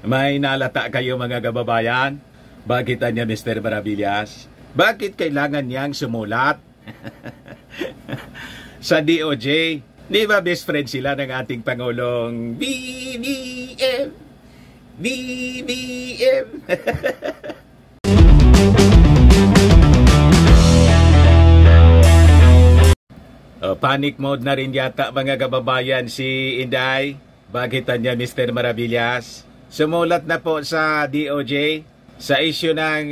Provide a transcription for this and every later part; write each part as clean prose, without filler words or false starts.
May nalata kayo mga kababayan? Bakit niya Mr. Maravillas? Bakit kailangan niyang sumulat sa DOJ? Di ba best friend sila ng ating Pangulong BBM? BBM! Panic mode na rin yata mga kababayan si Inday. Bakit niya Mr. Maravillas? Sumulat na po sa DOJ sa issue ng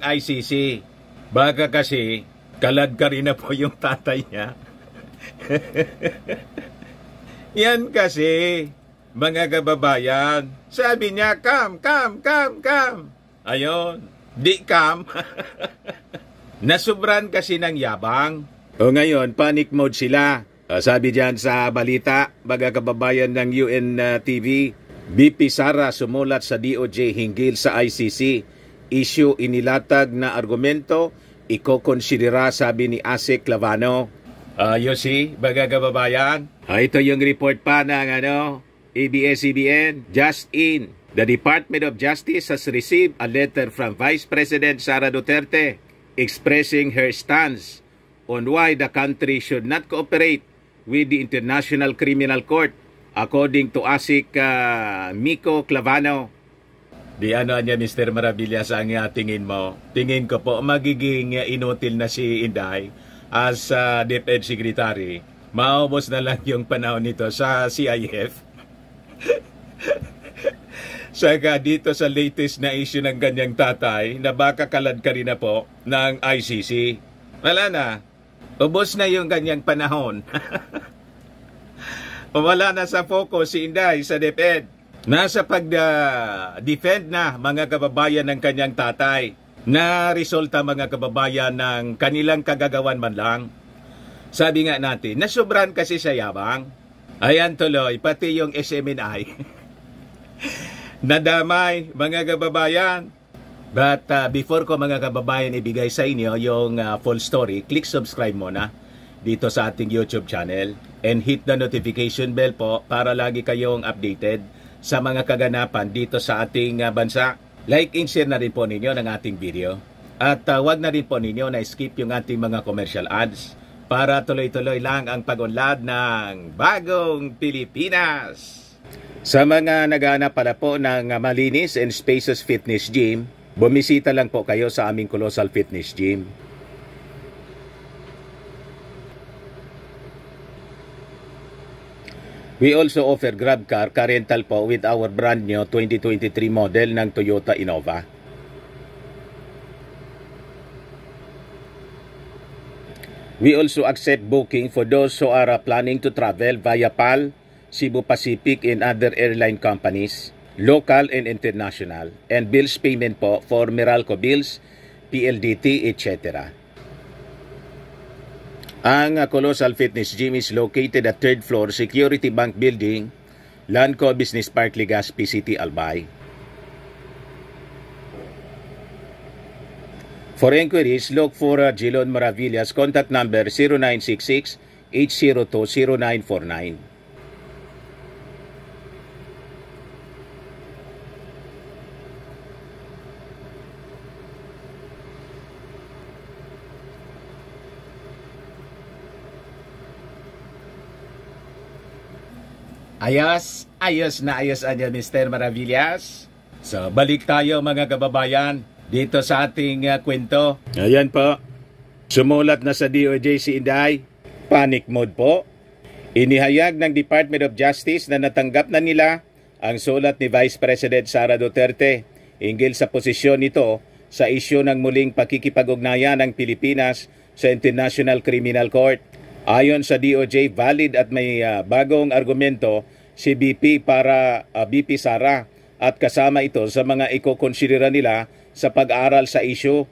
ICC. Baka kasi kalad ka rin na po yung tatay niya. Yan kasi mga kababayan. Sabi niya, come. Ayon, di come. Nasubran kasi ng yabang. O ngayon, panic mode sila. Sabi diyan sa balita, mga kababayan ng UNTV, BP Sara sumulat sa DOJ hinggil sa ICC. Issue inilatag na argumento, ikokonsidera sabi ni Asik Clavano. You see, mga kababayan, ito yung report pa ng ABS-CBN. Just in, the Department of Justice has received a letter from Vice President Sara Duterte expressing her stance on why the country should not cooperate with the International Criminal Court, according to Asik Miko Clavano. Di niya Mr. Maravillas ang tingin mo? Tingin ko po magiging inutil na si Inday as DepEd Secretary. Maubos na lang yung panahon nito sa CIF. Saka dito sa latest na issue ng kanyang tatay na baka kalad ka rin na po ng ICC. Wala na. Ubos na yung kanyang panahon. Wala na sa focus si Inday sa DepEd. Nasa pag-defend na mga kababayan ng kanyang tatay. Na resulta mga kababayan ng kanilang kagagawan man lang. Sabi nga natin, nasobran kasi sa yabang. Ayan tuloy, pati yung SMNI. Nadamay mga kababayan. But before ko mga kababayan ibigay sa inyo yung full story, click subscribe muna dito sa ating YouTube channel and hit the notification bell po para lagi kayong updated sa mga kaganapan dito sa ating bansa. Like and share na rin po ninyo ng ating video. At wag na rin po ninyo na skip yung ating mga commercial ads para tuloy-tuloy lang ang pag-unlad ng bagong Pilipinas. Sa mga naghahanap pala po ng malinis and spacious fitness gym, bumisita lang po kayo sa aming Colossal Fitness Gym. We also offer Grab car rental po with our brand new 2023 model ng Toyota Innova. We also accept booking for those who are planning to travel via PAL, Cebu Pacific and other airline companies, local and international, and bills payment po for Meralco bills, PLDT, etc. Ang Colossal Fitness Gym is located at 3rd floor Security Bank Building, Lanco Business Park, Legazpi City, Albay. For inquiries, look for Jilon Maravillas. Contact number 0966-802-0949. Ayos na Mr. Maravillas. So, balik tayo mga kababayan dito sa ating kwento. Ayan po. Sumulat na sa DOJ si Inday. Panic mode po. Inihayag ng Department of Justice na natanggap na nila ang sulat ni Vice President Sara Duterte hinggil sa posisyon nito sa isyu ng muling pakikipag-ugnayan ng Pilipinas sa International Criminal Court. Ayon sa DOJ, valid at may bagong argumento si BP Sara at kasama ito sa mga ikokonsidera nila sa pag-aaral sa issue.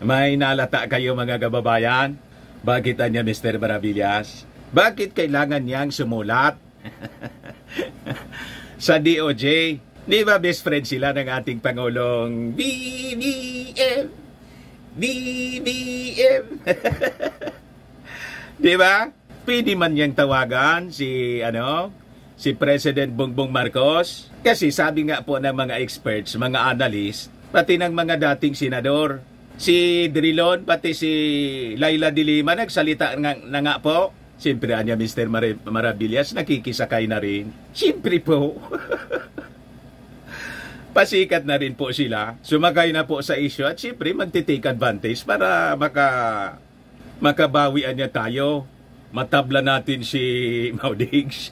May nalata kayo mga kababayan? Bakit niya Mr. Maravillas? Bakit kailangan niyang sumulat sa DOJ? Di ba best friend sila ng ating Pangulong BBM? BBM! Di ba? Pwede man niyang tawagan si si President Bongbong Marcos? Kasi sabi nga po ng mga experts, mga analyst, pati ng mga dating senador, si Drilon, pati si Laila de Lima, nagsalita na nga po. Siyempre, anya Mr. Maravillas, nakikisakay na rin. Siyempre po. Pasikat na rin po sila. Sumakay na po sa issue at siyempre magtitake advantage para makabawian niya tayo. Matabla natin si Maudigs.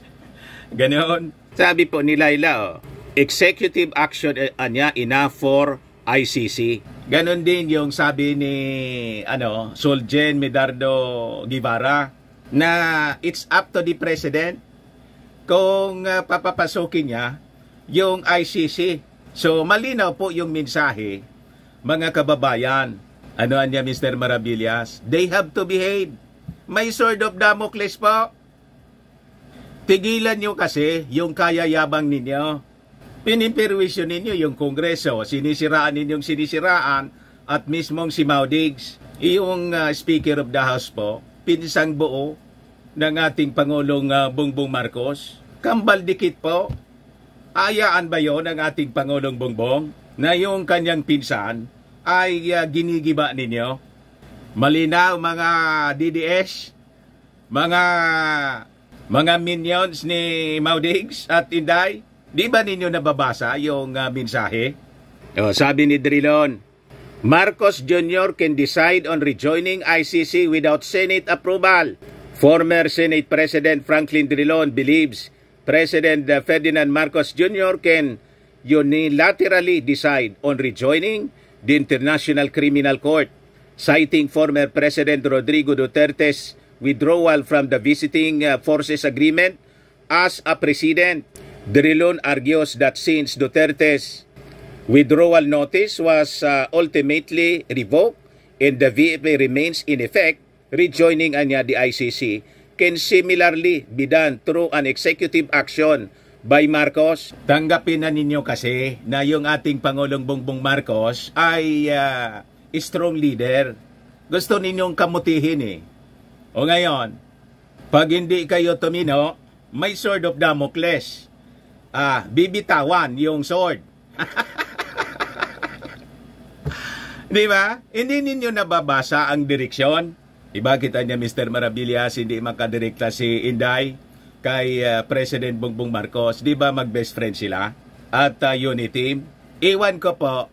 Ganon. Sabi po ni Laila, executive action anya enough for ICC. Ganon din yung sabi ni Soljen Medardo Guevara na it's up to the president kung papapasukin niya yung ICC. So malinaw po yung mensahe, mga kababayan. Ano niya Mr. Maravillas? They have to behave. May sword of Damocles po. Tigilan nyo kasi yung kayayabang ninyo. Pinipirwisyo ninyo yung Kongreso, sinisiraan ninyong sinisiraan at mismong si Maudigs, yung Speaker of the House po, pinsang buo ng ating Pangulong Bongbong Marcos. Kambal dikit po. Ayaan ba yon ng ating Pangulong Bongbong na yung kanyang pinsan ay ginigiba ninyo? Malinaw mga DDS, mga minions ni Maudigs at Inday, di ba ninyo nababasa yung mensahe? Sabi ni Drilon, Marcos Jr. can decide on rejoining ICC without Senate approval. Former Senate President Franklin Drilon believes President Ferdinand Marcos Jr. can unilaterally decide on rejoining the International Criminal Court, citing former President Rodrigo Duterte's withdrawal from the Visiting Forces Agreement as a precedent. Drilon argues that since Duterte's withdrawal notice was ultimately revoked and the VFA remains in effect, rejoining anya the ICC can similarly be done through an executive action by Marcos. Tanggapin na ninyo kasi na yung ating Pangulong Bongbong Marcos ay strong leader. Gusto ninyong kamutihin eh. O ngayon, pag hindi kayo tumino, may sword of Damocles. Bibitawan yung sword. Di ba? Hindi ninyo nababasa ang direksyon. Bakit niya Mr. Maravillas hindi makadirekta si Inday kay President Bongbong Marcos? Di ba mag-best friend sila? At unity team? Iwan ko po.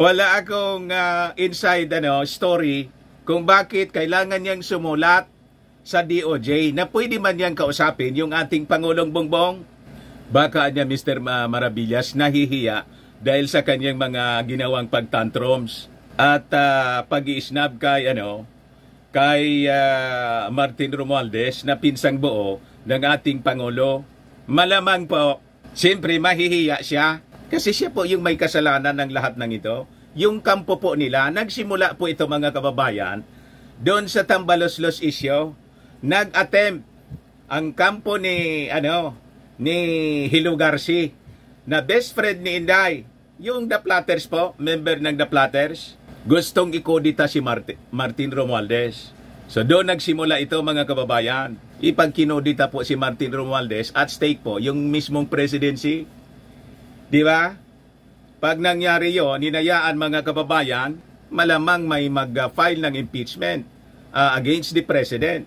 Wala akong inside story kung bakit kailangan niyang sumulat sa DOJ na pwede man niyang kausapin yung ating Pangulong Bongbong. Baka niya Mr. Maravillas nahihiya dahil sa kanyang mga ginawang pagtantrums at pag-i-snub kay Martin Romualdez na pinsang buo ng ating Pangulo. Malamang po, siyempre mahihiya siya kasi siya po yung may kasalanan ng lahat ng ito. Yung kampo po nila, nagsimula po ito mga kababayan doon sa Tambaloslos issue. Nag-attempt ang kampo ni Hilo Garci na best friend ni Inday, yung The Platters po, member ng The Platters, gustong ikodita si Martin Romualdez. So doon nagsimula ito mga kababayan. Ipagkinodita po si Martin Romualdez at stake po yung mismong presidency. Di ba? Pag nangyari yon, hinayaan mga kababayan, malamang may mag-file ng impeachment against the president.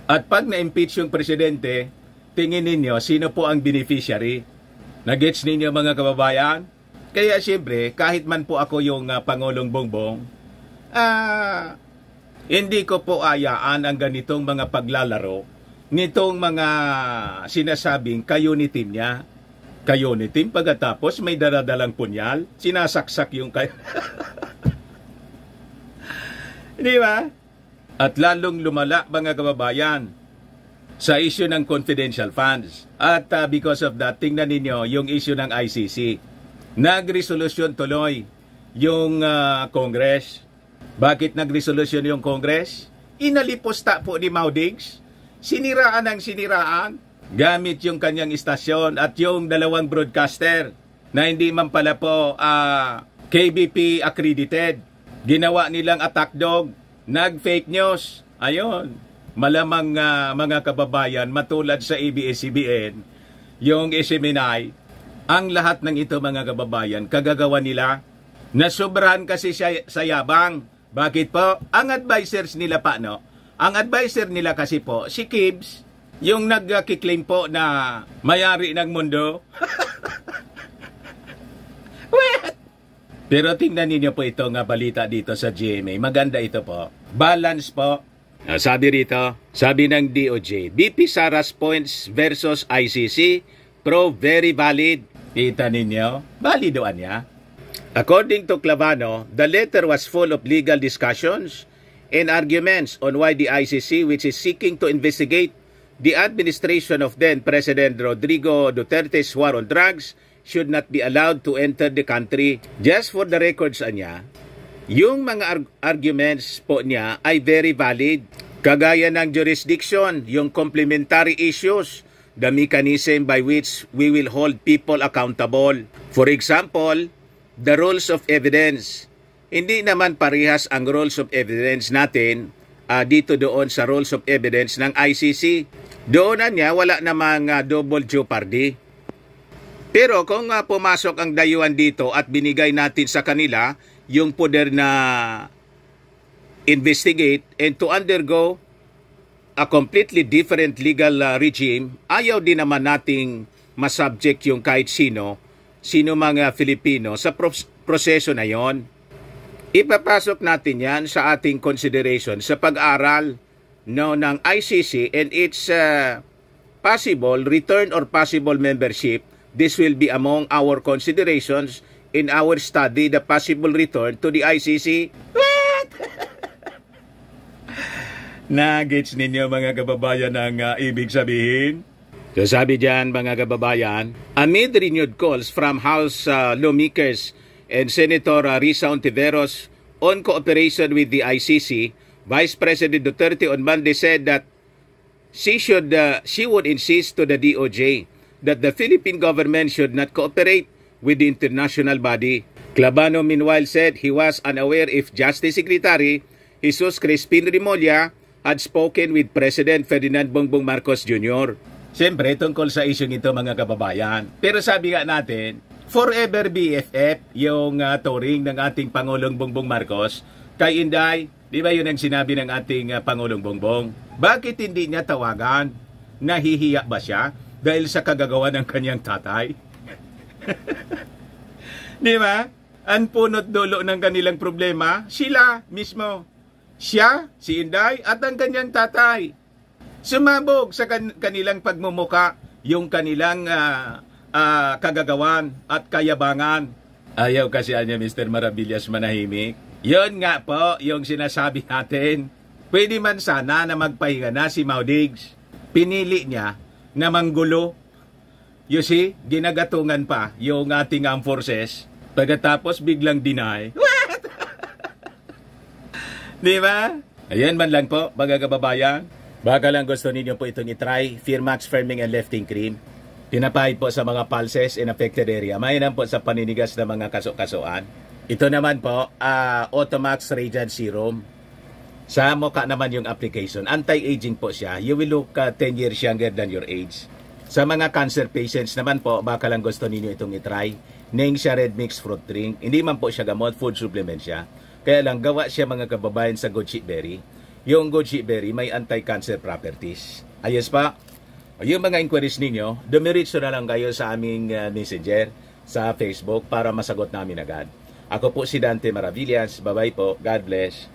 At pag na-impeach yung presidente, tingin ninyo sino po ang beneficiary? Nagets ninyo mga kababayan? Kaya siyempre, kahit man po ako yung Pangulong Bongbong, hindi ko po ayaan ang ganitong mga paglalaro, nitong mga sinasabing ka-unity niya. Ka-unity, pagkatapos may daradalang punyal, sinasaksak yung kayo. Di ba? At lalong lumala mga kababayan sa issue ng confidential funds. At because of that, tingnan ninyo yung issue ng ICC. Nagresolusyon tuloy yung Congress. Bakit nagresolusyon yung Congress? Inaliposta po ni Maudigs. Siniraan ang siniraan gamit yung kanyang istasyon at yung dalawang broadcaster na hindi man pala po KBP accredited. Ginawa nilang attack dog, nag-fake news. Ayun. malamang mga kababayan matulad sa ABS-CBN, yung SMNI, ang lahat ng ito mga kababayan, kagagawa nila, nasobrahan kasi sa yabang. Bakit po? Ang advisors nila pa, no? Ang advisor nila kasi po, si Kibbs, yung nagkiklaim po na mayari ng mundo. Pero tingnan ninyo po ito nga balita dito sa GMA. Maganda ito po. Balance po. Sabi rito, sabi ng DOJ, BP Sara's points versus ICC, pro very valid. Kita ninyo? Validoan niya. According to Clavano, the letter was full of legal discussions and arguments on why the ICC, which is seeking to investigate the administration of then President Rodrigo Duterte's war on drugs, should not be allowed to enter the country. Just for the records niya, yung mga arguments po niya ay very valid. Kagaya ng jurisdiction, yung complementary issues, the mechanism by which we will hold people accountable. For example, the rules of evidence. Hindi naman parehas ang rules of evidence natin dito doon sa rules of evidence ng ICC. Doon niya wala namang double jeopardy. Pero kung pumasok ang dayuhan dito at binigay natin sa kanila yung poder na investigate and to undergo a completely different legal regime, ayaw din naman nating masubject yung kahit sino mga Filipino sa proseso na yon. Ipapasok natin yan sa ating consideration sa pag-aral ng ICC and its possible return or possible membership. This will be among our considerations in our study, the possible return to the ICC. What? Nagets ninyo mga kababayan ang ibig sabihin? So sabi dyan mga kababayan, amid renewed calls from House lawmakers and Senator Risa Ontiveros on cooperation with the ICC, Vice President Duterte on Monday said that she would insist to the DOJ that the Philippine government should not cooperate with the international body. Clavano meanwhile said he was unaware if Justice Secretary Jesus Crispin Remulla had spoken with President Ferdinand Bongbong Marcos Jr. Siyempre, tungkol sa isyong ito mga kababayan. Pero sabi nga natin, forever BFF yung touring ng ating Pangulong Bongbong Marcos kay Inday. Di ba yun ang sinabi ng ating Pangulong Bongbong? Bakit hindi niya tawagan? Nahihiya ba siya dahil sa kagagawa ng kanyang tatay? Di ba? Ang punot dulo ng kanilang problema, sila mismo. Siya, si Inday, at ang kanyang tatay. Sumabog sa kanilang pagmumuka yung kanilang kagagawan at kayabangan. Ayaw kasi niya Mr. Maravillas manahimik. Yun nga po yung sinasabi natin. Pwede man sana na magpahinga na si Maudigs. Pinili niya na manggulo. You see, ginagatungan pa yung ating armed forces. Pagkatapos biglang deny. What? Di ba? Ayan man lang po, mga kababayan. Baka lang gusto ninyo po itong itry, Firmax Firming and Lifting Cream. Pinapahid po sa mga pulses in affected area. Mainam po sa paninigas ng mga kaso-kasuan. Ito naman po, Automax Radiant Serum. Sa mukha naman yung application. Anti-aging po siya. You will look 10 years younger than your age. Sa mga cancer patients naman po, baka lang gusto ninyo itong itry. Ning siya Red Mix Fruit Drink. Hindi man po siya gamot, food supplement siya. Kaya lang gawa siya mga kababayan sa goji berry. Yung goji berry may anti-cancer properties. Ayos pa. Yung mga inquiries ninyo, dumiritso na lang kayo sa aming messenger sa Facebook para masagot namin agad. Ako po si Dante Maravillas. Bye-bye po. God bless.